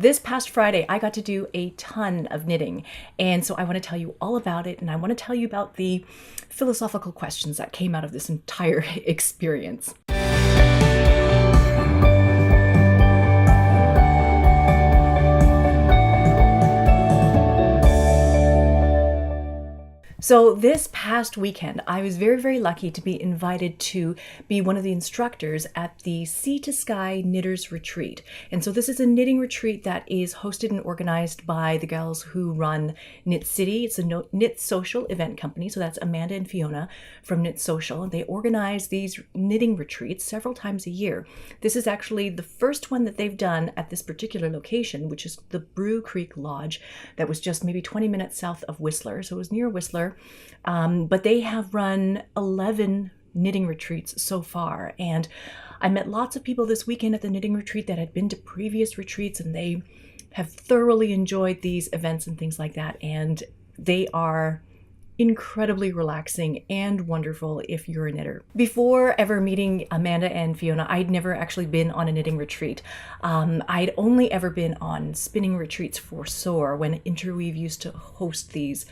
this past Friday, I got to do a ton of knitting. And so I want to tell you all about it. And I want to tell you about the philosophical questions that came out of this entire experience. So this past weekend, I was very, very lucky to be invited to be one of the instructors at the Sea to Sky Knitters Retreat. And so this is a knitting retreat that is hosted and organized by the gals who run Knit City. It's a Knit Social event company. So that's Amanda and Fiona from Knit Social. They organize these knitting retreats several times a year. This is actually the first one that they've done at this particular location, which is the Brew Creek Lodge that was just maybe 20 minutes south of Whistler. So it was near Whistler. But they have run 11 knitting retreats so far. And I met lots of people this weekend at the knitting retreat that had been to previous retreats, and they have thoroughly enjoyed these events and things like that. And they are incredibly relaxing and wonderful if you're a knitter. Before ever meeting Amanda and Fiona, I'd never actually been on a knitting retreat. I'd only ever been on spinning retreats for SOAR when Interweave used to host these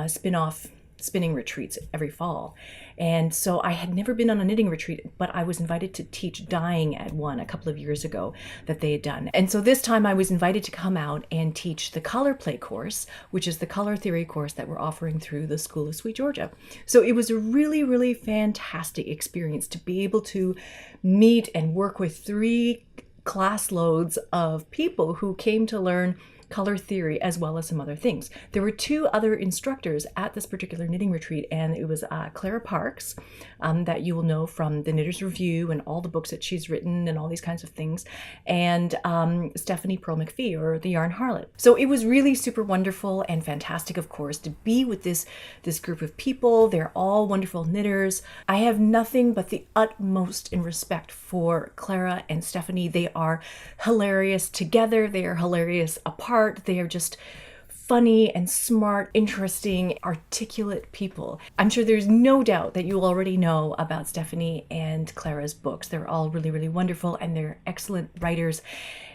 spin-off spinning retreats every fall. And so I had never been on a knitting retreat, but I was invited to teach dyeing at one a couple of years ago that they had done. And so this time I was invited to come out and teach the color play course, which is the color theory course that we're offering through the School of SweetGeorgia. So it was a really, really fantastic experience to be able to meet and work with 3 class loads of people who came to learn color theory as well as some other things. There were 2 other instructors at this particular knitting retreat, and it was Clara Parks, that you will know from the Knitter's Review and all the books that she's written and all these kinds of things, and Stephanie Pearl McPhee, or the Yarn Harlot. So it was really super wonderful and fantastic, of course, to be with this group of people. They're all wonderful knitters. I have nothing but the utmost in respect for Clara and Stephanie. They are hilarious together. They are hilarious apart. They are just funny and smart, interesting, articulate people. I'm sure there's no doubt that you already know about Stephanie and Clara's books. They're all really, really wonderful, and they're excellent writers.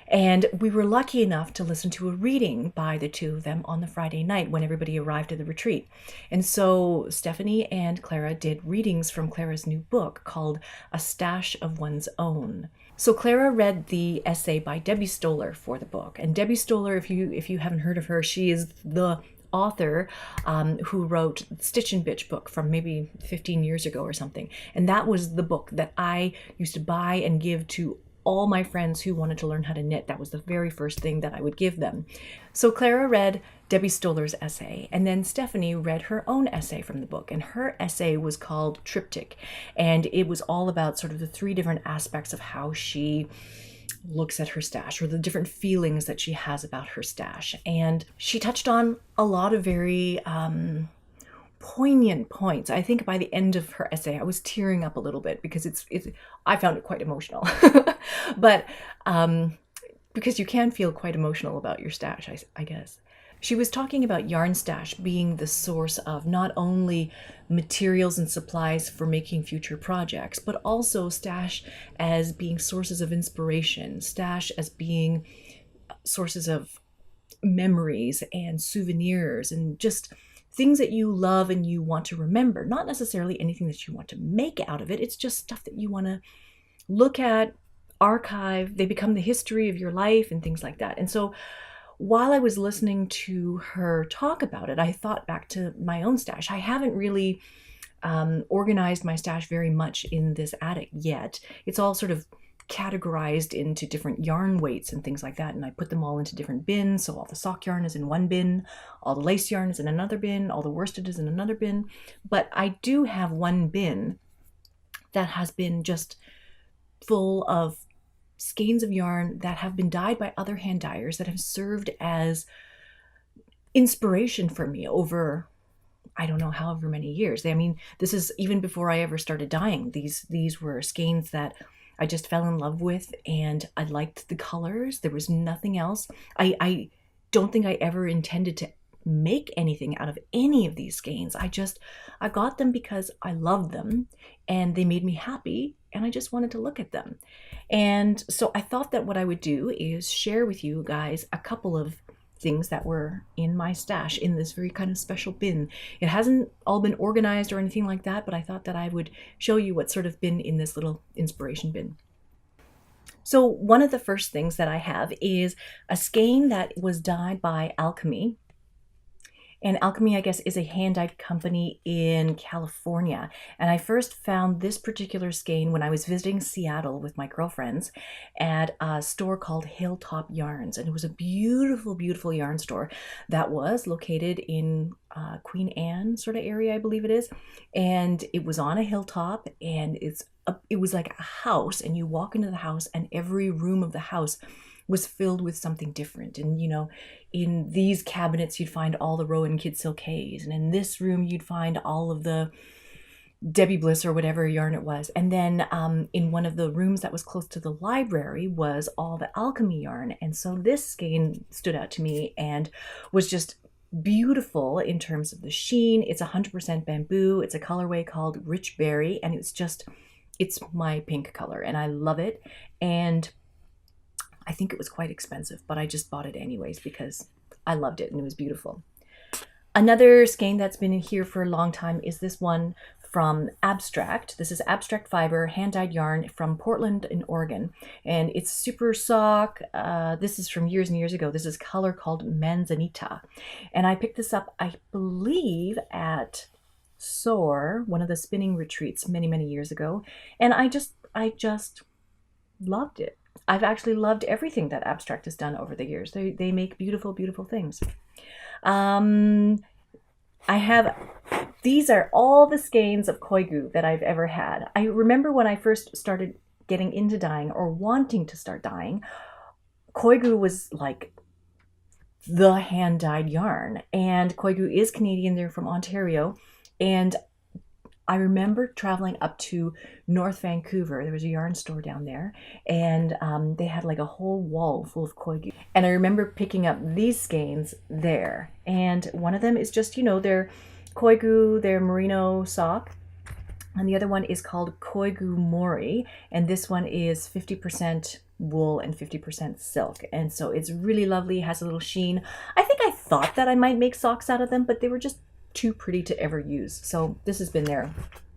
And we were lucky enough to listen to a reading by the 2 of them on the Friday night when everybody arrived at the retreat. And so Stephanie and Clara did readings from Clara's new book called A Stash of One's Own. So Clara read the essay by Debbie Stoller for the book. And Debbie Stoller, if you haven't heard of her, she is the author who wrote Stitch and Bitch book from maybe 15 years ago or something. And that was the book that I used to buy and give to all my friends who wanted to learn how to knit. That was the very first thing that I would give them. So Clara read Debbie Stoller's essay, and then Stephanie read her own essay from the book, and her essay was called Triptych, and it was all about sort of the 3 different aspects of how she looks at her stash, or the different feelings that she has about her stash. And she touched on a lot of very poignant points. I think by the end of her essay, I was tearing up a little bit because I found it quite emotional. But because you can feel quite emotional about your stash, I guess. She was talking about yarn stash being the source of not only materials and supplies for making future projects, but also stash as being sources of inspiration, stash as being sources of memories and souvenirs and just things that you love and you want to remember. Not necessarily anything that you want to make out of it. It's just stuff that you want to look at, archive. They become the history of your life and things like that. And so while I was listening to her talk about it, I thought back to my own stash. I haven't really organized my stash very much in this attic yet. It's all sort of categorized into different yarn weights and things like that, and I put them all into different bins. So all the sock yarn is in one bin, all the lace yarn is in another bin, all the worsted is in another bin. But I do have one bin that has been just full of skeins of yarn that have been dyed by other hand dyers that have served as inspiration for me over, I don't know, however many years. I mean, this is even before I ever started dyeing. These were skeins that I just fell in love with, and I liked the colors. There was nothing else. I don't think I ever intended to make anything out of any of these skeins. I got them because I loved them and they made me happy, and I just wanted to look at them. And so I thought that what I would do is share with you guys a couple of things that were in my stash in this very kind of special bin. It hasn't all been organized or anything like that, but I thought that I would show you what's sort of been in this little inspiration bin. So one of the first things that I have is a skein that was dyed by Alchemy. And Alchemy, I guess, is a hand-dyed company in California. And I first found this particular skein when I was visiting Seattle with my girlfriends at a store called Hilltop Yarns. And it was a beautiful, beautiful yarn store that was located in Queen Anne sort of area, I believe it is. And it was on a hilltop, and it was like a house, and you walk into the house, and every room of the house was filled with something different. And you know, in these cabinets you'd find all the Rowan Kid Silkays, and in this room you'd find all of the Debbie Bliss or whatever yarn it was. And then in one of the rooms that was close to the library was all the Alchemy yarn. And so this skein stood out to me and was just beautiful in terms of the sheen. It's 100% bamboo. It's a colorway called Rich Berry, and it's my pink color, and I love it. And I think it was quite expensive, but I just bought it anyways because I loved it and it was beautiful. Another skein that's been in here for a long time is this one from Abstract. This is Abstract Fiber, hand-dyed yarn from Portland in Oregon. And it's super sock. This is from years and years ago. This is color called Manzanita. And I picked this up, I believe, at SOAR, one of the spinning retreats many, many years ago. And I just loved it. I've actually loved everything that Abstract has done over the years. They make beautiful, beautiful things. These are all the skeins of Koigu that I've ever had. I remember when I first started getting into dyeing or wanting to start dyeing, Koigu was like the hand-dyed yarn. And Koigu is Canadian, they're from Ontario. And I remember traveling up to North Vancouver. There was a yarn store down there, and they had like a whole wall full of Koigu. And I remember picking up these skeins there. And one of them is just, you know, their Koigu, their merino sock. And the other one is called Koigu Mori. And this one is 50% wool and 50% silk. And so it's really lovely, has a little sheen. I think I thought that I might make socks out of them, but they were just too pretty to ever use. So this has been there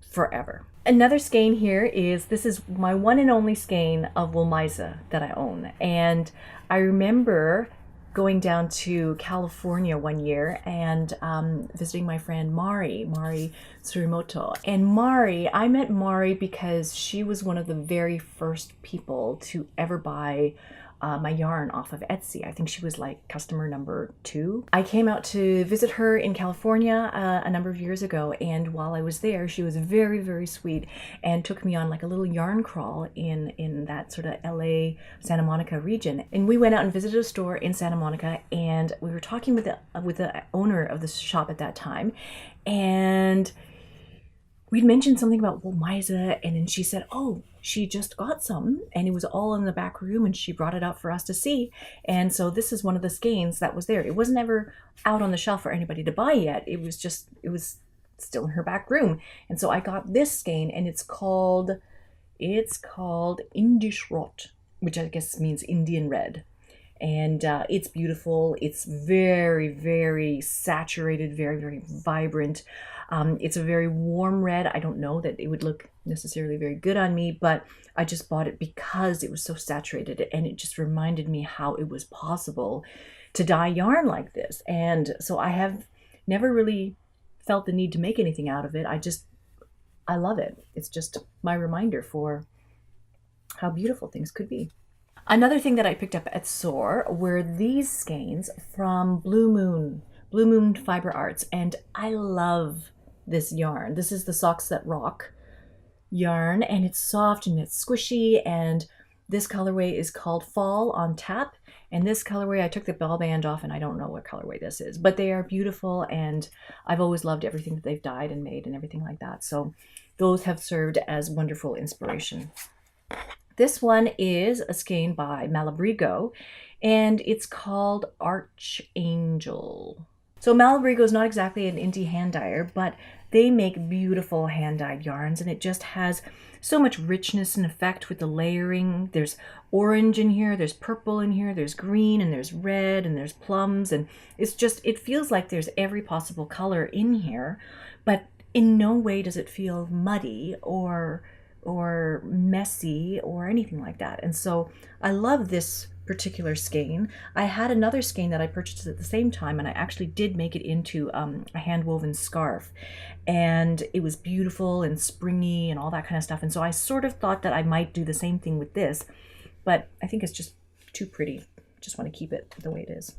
forever. Another skein here is, this is my one and only skein of Woolmiza that I own. And I remember going down to California one year and visiting my friend Mari Surimoto. And I met Mari because she was one of the very first people to ever buy my yarn off of Etsy. I think she was like customer number 2. I came out to visit her in California a number of years ago, and while I was there, she was very, very sweet and took me on like a little yarn crawl in that sort of LA, Santa Monica region. And we went out and visited a store in Santa Monica, and we were talking with the owner of the shop at that time, and we'd mentioned something about Woolmiza, and then she said, oh, she just got some, and it was all in the back room, and she brought it out for us to see. And so this is one of the skeins that was there. It wasn't ever out on the shelf for anybody to buy yet. It was still in her back room. And so I got this skein, and it's called Indish Rot, which I guess means Indian red. And it's beautiful. It's very, very saturated, very, very vibrant. It's a very warm red. I don't know that it would look necessarily very good on me, but I just bought it because it was so saturated, and it just reminded me how it was possible to dye yarn like this. And so I have never really felt the need to make anything out of it. I love it. It's just my reminder for how beautiful things could be. Another thing that I picked up at SOAR were these skeins from Blue Moon Fiber Arts, and I love this yarn. This is the Socks That Rock yarn, and it's soft and it's squishy, and this colorway is called Fall on Tap. And this colorway, I took the bell band off, and I don't know what colorway this is, but they are beautiful, and I've always loved everything that they've dyed and made and everything like that. So those have served as wonderful inspiration. This one is a skein by Malabrigo, and it's called Archangel. So Malabrigo is not exactly an indie hand dyer, but they make beautiful hand-dyed yarns, and it just has so much richness and effect with the layering. There's orange in here, there's purple in here, there's green, and there's red, and there's plums, and it's just, it feels like there's every possible color in here, but in no way does it feel muddy or messy or anything like that. And so I love this particular skein. I had another skein that I purchased at the same time, and I actually did make it into a hand woven scarf, and it was beautiful and springy and all that kind of stuff. And so I sort of thought that I might do the same thing with this, but I think it's just too pretty. Just want to keep it the way it is.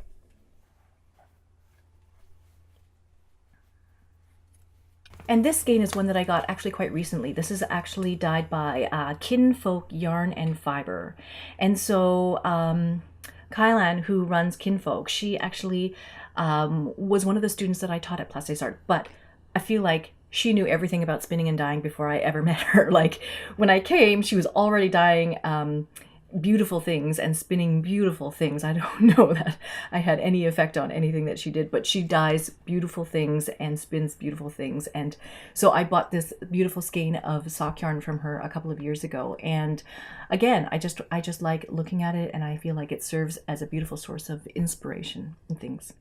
And this skein is one that I got actually quite recently. This is actually dyed by Kinfolk Yarn and Fiber. And so Kylan, who runs Kinfolk, she actually was one of the students that I taught at Place des Arts, but I feel like she knew everything about spinning and dyeing before I ever met her. Like when I came, she was already dyeing beautiful things and spinning beautiful things. I don't know that I had any effect on anything that she did, but she dyes beautiful things and spins beautiful things. And so I bought this beautiful skein of sock yarn from her a couple of years ago. And again, I just like looking at it, and I feel like it serves as a beautiful source of inspiration and things.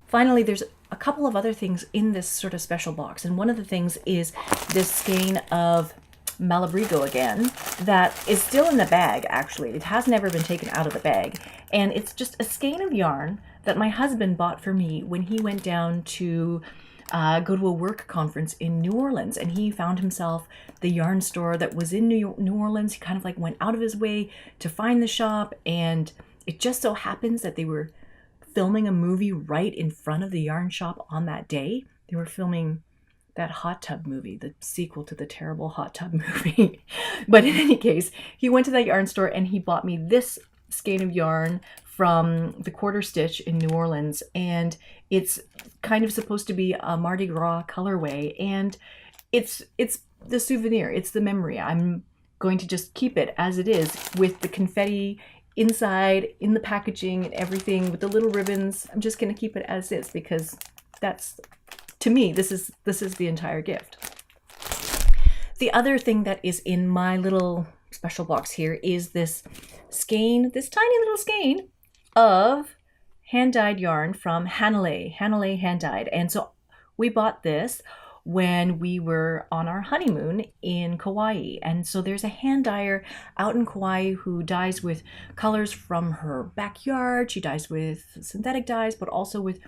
Finally, there's a couple of other things in this sort of special box. And one of the things is this skein of Malabrigo again, that is still in the bag. Actually, it has never been taken out of the bag, and it's just a skein of yarn that my husband bought for me when he went down to go to a work conference in New Orleans, and he found himself the yarn store that was in New Orleans. He kind of like went out of his way to find the shop, and it just so happens that they were filming a movie right in front of the yarn shop on that day. They were filming that hot tub movie, the sequel to the terrible hot tub movie. But in any case, he went to that yarn store and he bought me this skein of yarn from the Quarter Stitch in New Orleans, and it's kind of supposed to be a Mardi Gras colorway, and it's the souvenir, it's the memory. I'm going to just keep it as it is with the confetti inside, in the packaging and everything, with the little ribbons. I'm just going to keep it as is because that's, to me, this is the entire gift. The other thing that is in my little special box here is this skein, this tiny little skein of hand-dyed yarn from Hanalei hand-dyed. And so we bought this when we were on our honeymoon in Kauai. And so there's a hand dyer out in Kauai who dyes with colors from her backyard. She dyes with synthetic dyes, but also with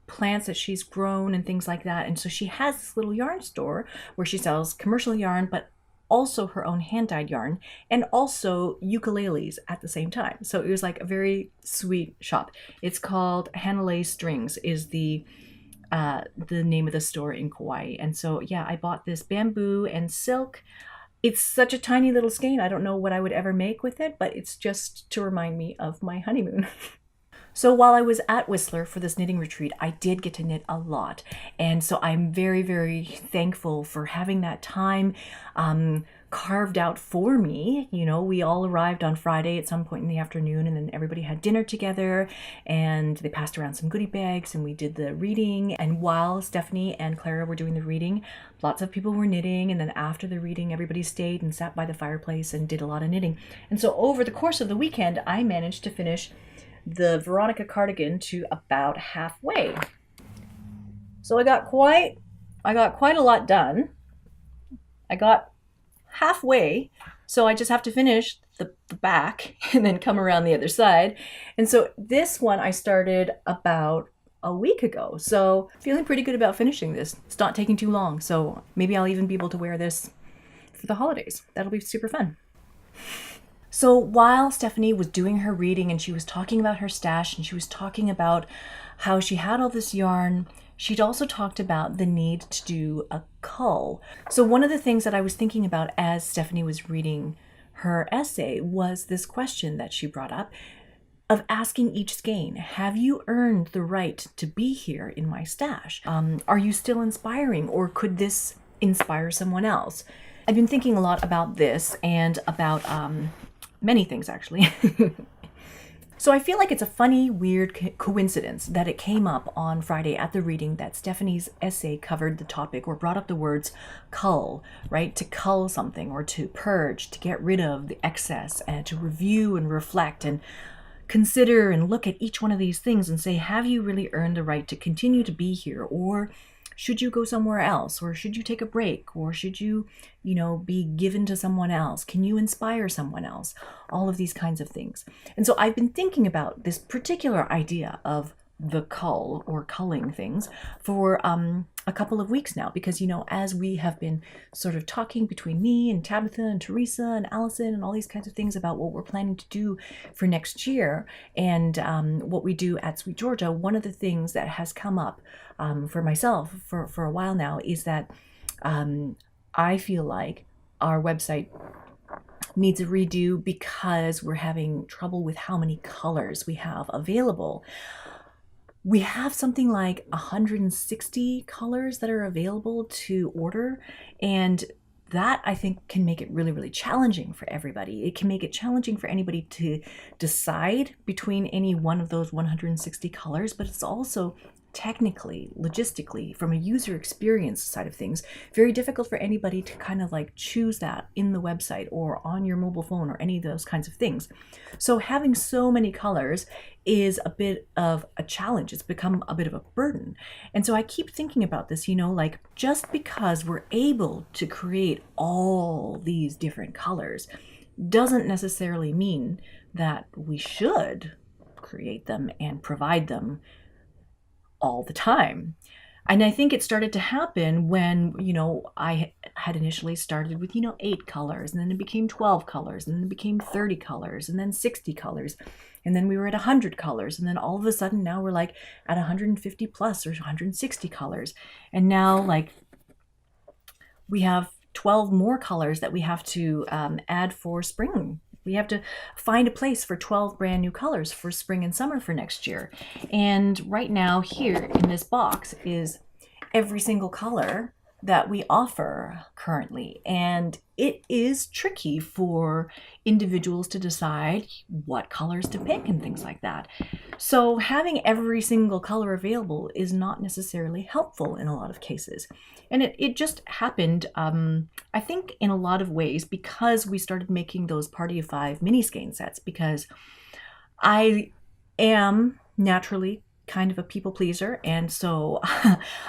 plants that she's grown and things like that. And so she has this little yarn store where she sells commercial yarn, but also her own hand-dyed yarn, and also ukuleles at the same time. So it was like a very sweet shop. It's called Hanalei Strings is the name of the store in Kauai. And so yeah, I bought this bamboo and silk. It's such a tiny little skein. I don't know what I would ever make with it, but it's just to remind me of my honeymoon. So while I was at Whistler for this knitting retreat, I did get to knit a lot. And so I'm very, very thankful for having that time carved out for me. You know, we all arrived on Friday at some point in the afternoon, and then everybody had dinner together, and they passed around some goodie bags, and we did the reading. And while Stephanie and Clara were doing the reading, lots of people were knitting. And then after the reading, everybody stayed and sat by the fireplace and did a lot of knitting. And so over the course of the weekend, I managed to finish the Veronica cardigan to about halfway. So I got quite a lot done. I got halfway, so I just have to finish the back and then come around the other side. And so this one I started about a week ago. So feeling pretty good about finishing this. It's not taking too long, so maybe I'll even be able to wear this for the holidays. That'll be super fun. So while Stephanie was doing her reading and she was talking about her stash and she was talking about how she had all this yarn, she'd also talked about the need to do a cull. So one of the things that I was thinking about as Stephanie was reading her essay was this question that she brought up of asking each skein, have you earned the right to be here in my stash? Are you still inspiring, or could this inspire someone else? I've been thinking a lot about this and about many things actually. So I feel like it's a funny, weird coincidence that it came up on Friday at the reading that Stephanie's essay covered the topic or brought up the words cull, right? To cull something or to purge, to get rid of the excess and to review and reflect and consider and look at each one of these things and say, have you really earned the right to continue to be here? Or should you go somewhere else? Or should you take a break? Or should you, be given to someone else? Can you inspire someone else? All of these kinds of things. And so I've been thinking about this particular idea of the cull or culling things for a couple of weeks now, because as we have been sort of talking between me and Tabitha and Teresa and Allison and all these kinds of things about what we're planning to do for next year and what we do at SweetGeorgia, one of the things that has come up for myself for a while now is that I feel like our website needs a redo because we're having trouble with how many colors we have available. We have something like 160 colors that are available to order, and that I think can make it really, really challenging for everybody. It can make it challenging for anybody to decide between any one of those 160 colors, but it's also technically, logistically, from a user experience side of things, very difficult for anybody to kind of like choose that in the website or on your mobile phone or any of those kinds of things. So having so many colors is a bit of a challenge. It's become a bit of a burden. And so I keep thinking about this, like just because we're able to create all these different colors doesn't necessarily mean that we should create them and provide them all the time. And I think it started to happen when, I had initially started with, 8 colors, and then it became 12 colors, and then it became 30 colors, and then 60 colors. And then we were at 100 colors. And then all of a sudden now we're like at 150 plus or 160 colors. And now like we have 12 more colors that we have to add for spring. We have to find a place for 12 brand new colors for spring and summer for next year. And right now here in this box is every single color that we offer currently. And it is tricky for individuals to decide what colors to pick and things like that. So having every single color available is not necessarily helpful in a lot of cases. And it just happened, I think, in a lot of ways because we started making those Party of 5 mini skein sets, because I am naturally kind of a people pleaser, and so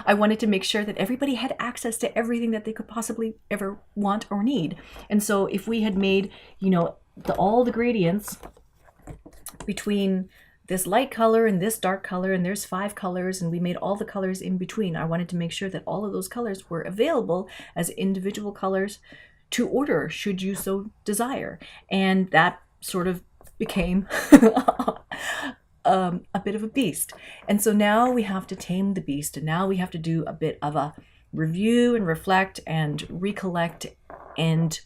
I wanted to make sure that everybody had access to everything that they could possibly ever want or need. And so if we had made, all the gradients between this light color and this dark color, and there's 5 colors, and we made all the colors in between, I wanted to make sure that all of those colors were available as individual colors to order should you so desire. And that sort of became a bit of a beast. And so now we have to tame the beast, and now we have to do a bit of a review and reflect and recollect and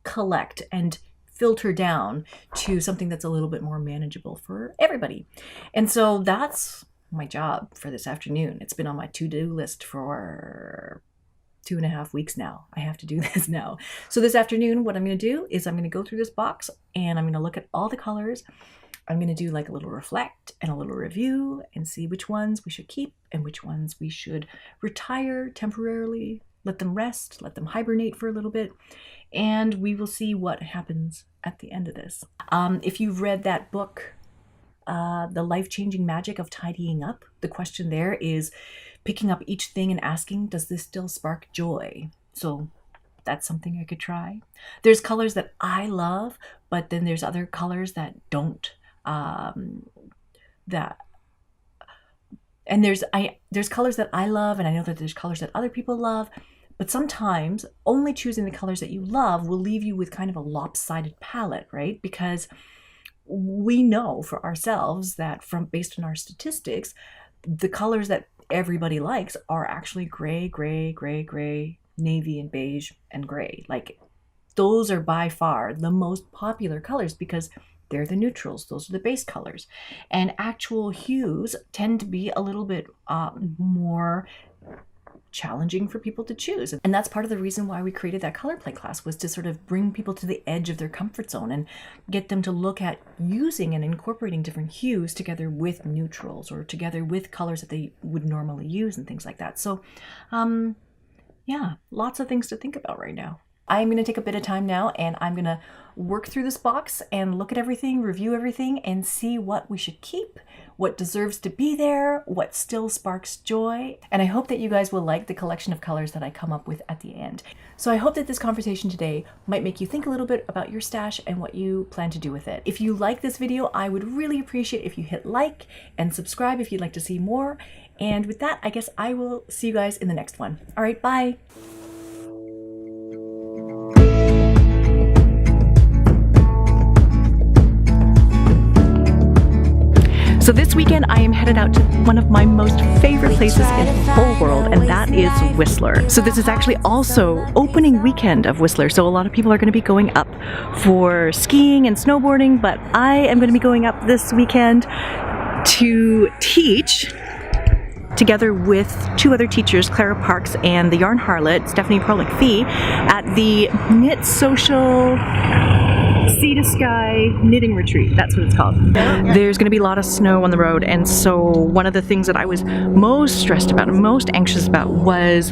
collect and filter down to something that's a little bit more manageable for everybody. And so that's my job for this afternoon. It's been on my to-do list for 2.5 weeks now. I have to do this now. So this afternoon, what I'm going to do is I'm going to go through this box and I'm going to look at all the colors. I'm going to do like a little reflect and a little review and see which ones we should keep and which ones we should retire temporarily, let them rest, let them hibernate for a little bit, and we will see what happens at the end of this. If you've read that book, The Life-Changing Magic of Tidying Up, the question there is picking up each thing and asking, does this still spark joy? So that's something I could try. There's colors that I love, but then there's other colors that don't. There's colors that I love, and I know that there's colors that other people love, but sometimes only choosing the colors that you love will leave you with kind of a lopsided palette, right? Because we know for ourselves that based on our statistics, the colors that everybody likes are actually gray, gray, gray, gray, navy and beige and gray. Like those are by far the most popular colors because they're the neutrals. Those are the base colors. And actual hues tend to be a little bit more challenging for people to choose. And that's part of the reason why we created that color play class, was to sort of bring people to the edge of their comfort zone and get them to look at using and incorporating different hues together with neutrals or together with colors that they would normally use and things like that. So yeah, lots of things to think about right now. I'm going to take a bit of time now and I'm going to work through this box and look at everything, review everything, and see what we should keep, what deserves to be there, what still sparks joy. And I hope that you guys will like the collection of colors that I come up with at the end. So I hope that this conversation today might make you think a little bit about your stash and what you plan to do with it. If you like this video, I would really appreciate if you hit like and subscribe if you'd like to see more. And with that, I guess I will see you guys in the next one. All right, bye. So this weekend I am headed out to one of my most favorite places in the whole world, and that is Whistler. So this is actually also opening weekend of Whistler, so a lot of people are going to be going up for skiing and snowboarding, but I am going to be going up this weekend to teach together with two other teachers, Clara Parks and the Yarn Harlot, Stephanie Pearl-McPhee, at the Knit Social Sea to Sky Knitting Retreat. That's what it's called. There's going to be a lot of snow on the road, and so one of the things that I was most stressed about and most anxious about was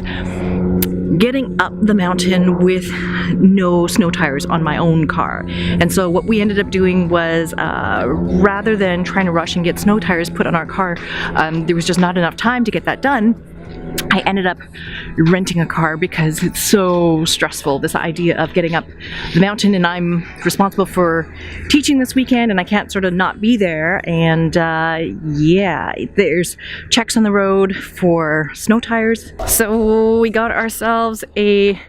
getting up the mountain with no snow tires on my own car. And so what we ended up doing was rather than trying to rush and get snow tires put on our car, there was just not enough time to get that done. I ended up renting a car because it's so stressful, this idea of getting up the mountain, and I'm responsible for teaching this weekend and I can't sort of not be there. And yeah, there's checks on the road for snow tires. So we got ourselves a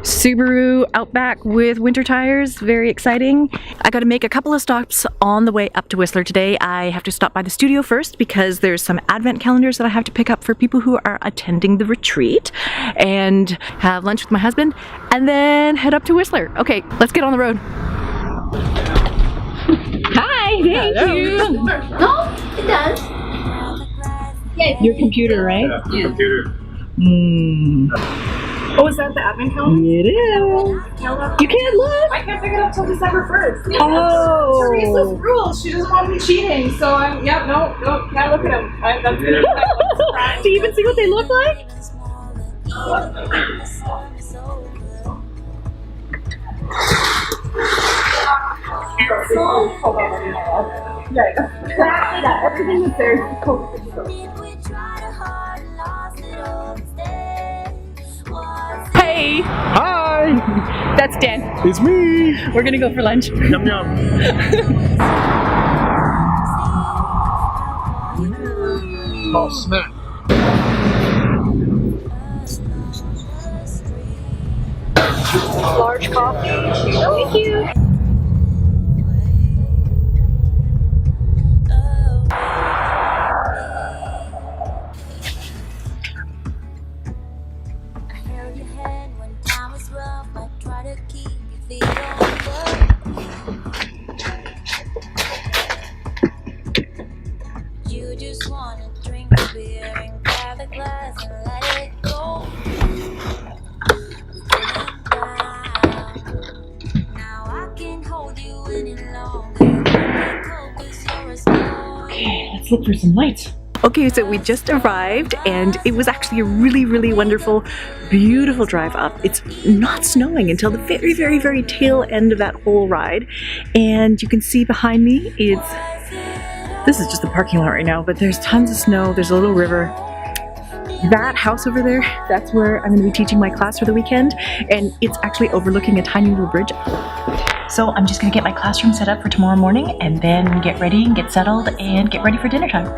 Subaru Outback with winter tires. Very exciting. I got to make a couple of stops on the way up to Whistler today. I have to stop by the studio first because there's some advent calendars that I have to pick up for people who are attending the retreat, and have lunch with my husband and then head up to Whistler. Okay, let's get on the road. Hi, thank you. No, it does. Yeah, Your computer, right? Yeah, computer. Oh, is that the advent calendar? It is. You can't look. I can't pick it up till December 1st. Oh. Teresa's rules. She doesn't want me cheating, so I'm, yeah, no, can't look at them. That's Do you even see what they look like? Yeah, everything is there. Hey! Hi! That's Dan. It's me! We're gonna go for lunch. Yum yum. Oh, snap. Large coffee. Thank you. You just wanna drink a beer and grab a glass and let it go. Now I can't hold you any longer. Okay, let's look for some lights. Okay, so we just arrived and it was actually a really, really wonderful, beautiful drive up. It's not snowing until the very, very, very tail end of that whole ride. And you can see behind me, this is just the parking lot right now, but there's tons of snow. There's a little river. That house over there, that's where I'm going to be teaching my class for the weekend. And it's actually overlooking a tiny little bridge. So I'm just going to get my classroom set up for tomorrow morning and then get ready and get settled and get ready for dinner time.